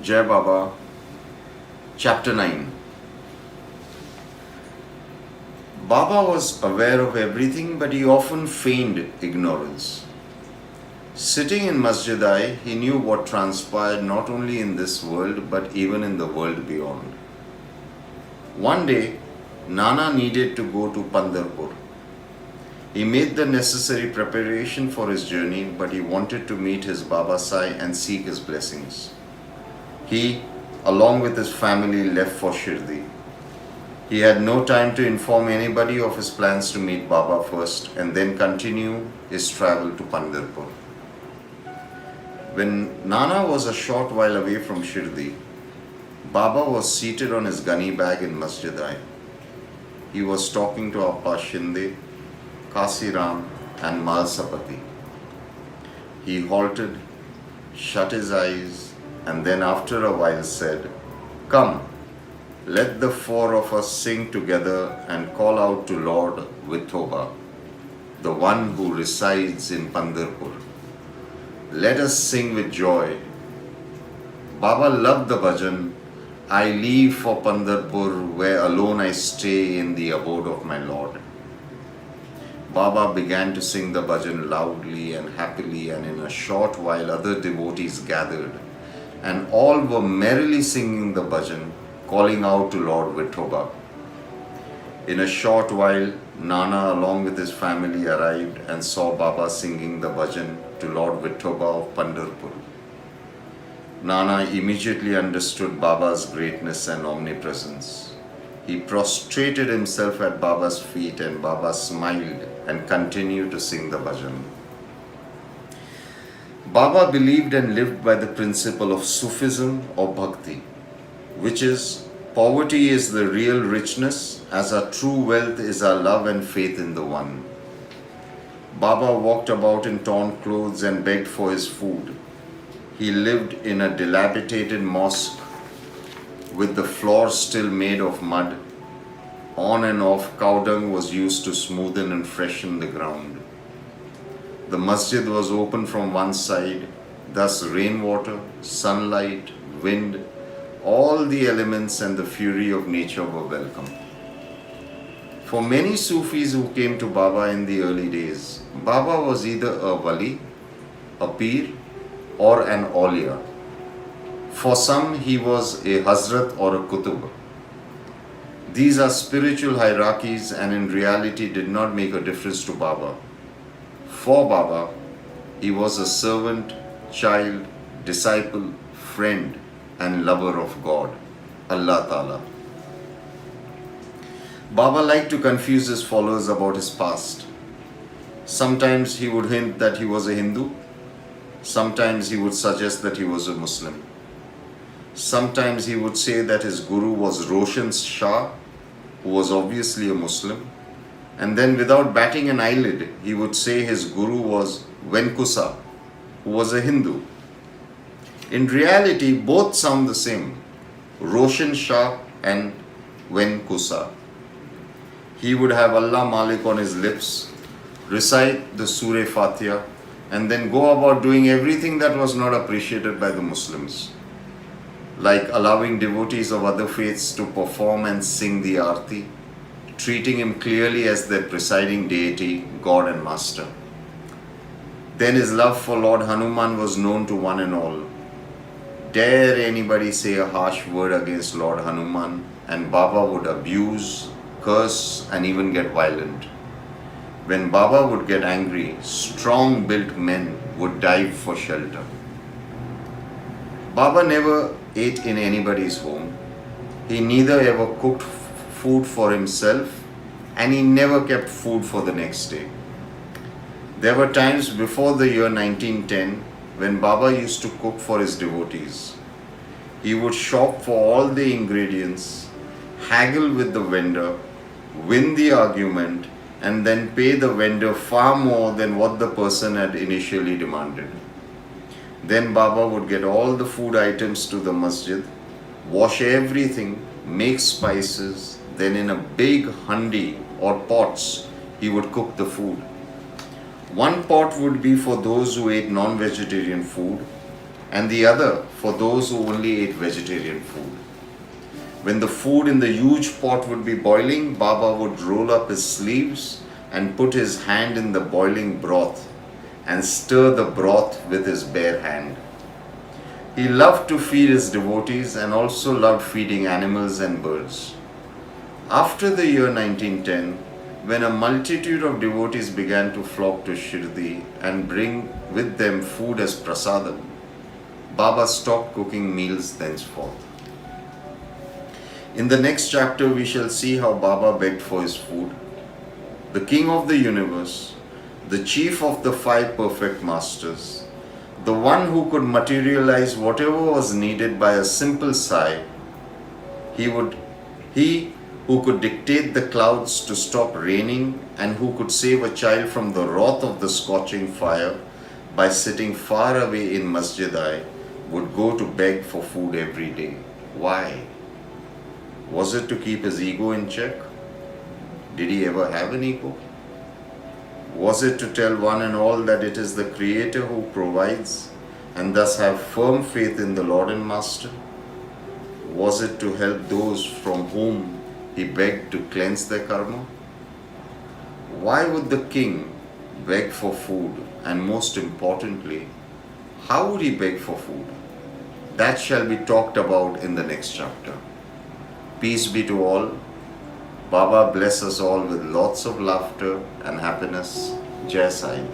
Jai Baba, Chapter 9. Baba was aware of everything, but he often feigned ignorance. Sitting in Masjid-I, he knew what transpired not only in this world, but even in the world beyond. One day, Nana needed to go to Pandharpur. He made the necessary preparation for his journey, but he wanted to meet his Baba Sai and seek his blessings. He, along with his family, left for Shirdi. He had no time to inform anybody of his plans to meet Baba first and then continue his travel to Pandharpur. When Nana was a short while away from Shirdi, Baba was seated on his gunny bag in Masjid-I. He was talking to Appa Shinde, Kasiram and Malsapati. He halted, shut his eyes, and then after a while said, "Come, let the four of us sing together and call out to Lord Vithoba, the one who resides in Pandharpur. Let us sing with joy. Baba loved the bhajan. I leave for Pandharpur, where alone I stay in the abode of my Lord." Baba began to sing the bhajan loudly and happily, and in a short while other devotees gathered, and all were merrily singing the bhajan, calling out to Lord Vithoba. In a short while, Nana along with his family arrived and saw Baba singing the bhajan to Lord Vithoba of Pandharpur. Nana immediately understood Baba's greatness and omnipresence. He prostrated himself at Baba's feet, and Baba smiled and continued to sing the bhajan. Baba believed and lived by the principle of Sufism or Bhakti, which is poverty is the real richness, as our true wealth is our love and faith in the One. Baba walked about in torn clothes and begged for his food. He lived in a dilapidated mosque with the floor still made of mud. On and off, cow dung was used to smoothen and freshen the ground. The masjid was open from one side, thus rainwater, sunlight, wind, all the elements and the fury of nature were welcome. For many Sufis who came to Baba in the early days, Baba was either a wali, a peer, or an awliya. For some, he was a hazrat or a kutub. These are spiritual hierarchies and in reality did not make a difference to Baba. For Baba, he was a servant, child, disciple, friend, and lover of God, Allah Ta'ala. Baba liked to confuse his followers about his past. Sometimes he would hint that he was a Hindu. Sometimes he would suggest that he was a Muslim. Sometimes he would say that his guru was Roshan Shah, who was obviously a Muslim. And then without batting an eyelid, he would say his guru was Venkusa, who was a Hindu. In reality, both sound the same, Roshan Shah and Venkusa. He would have Allah Malik on his lips, recite the Surah Fatiha, and then go about doing everything that was not appreciated by the Muslims, like allowing devotees of other faiths to perform and sing the Aarti, treating him clearly as their presiding deity, God and Master. Then his love for Lord Hanuman was known to one and all. Dare anybody say a harsh word against Lord Hanuman, and Baba would abuse, curse, and even get violent. When Baba would get angry, strong-built men would dive for shelter. Baba never ate in anybody's home. He neither ever cooked food for himself, and he never kept food for the next day. There were times before the year 1910 when Baba used to cook for his devotees. He would shop for all the ingredients, haggle with the vendor, win the argument, and then pay the vendor far more than what the person had initially demanded. Then Baba would get all the food items to the masjid, wash everything, make spices, then in a big handi or pots, he would cook the food. One pot would be for those who ate non-vegetarian food, and the other for those who only ate vegetarian food. When the food in the huge pot would be boiling, Baba would roll up his sleeves and put his hand in the boiling broth and stir the broth with his bare hand. He loved to feed his devotees and also loved feeding animals and birds. After the year 1910, when a multitude of devotees began to flock to Shirdi and bring with them food as prasadam, Baba stopped cooking meals thenceforth. In the next chapter, we shall see how Baba begged for his food. The King of the universe, the chief of the 5 perfect masters, the one who could materialize whatever was needed by a simple sigh, he who could dictate the clouds to stop raining and who could save a child from the wrath of the scorching fire by sitting far away in Masjid-I, would go to beg for food every day. Why? Was it to keep his ego in check? Did he ever have an ego? Was it to tell one and all that it is the Creator who provides and thus have firm faith in the Lord and Master? Was it to help those from whom he begged to cleanse their karma? Why would the king beg for food? And most importantly, how would he beg for food? That shall be talked about in the next chapter. Peace be to all. Baba bless us all with lots of laughter and happiness. Jai Sai.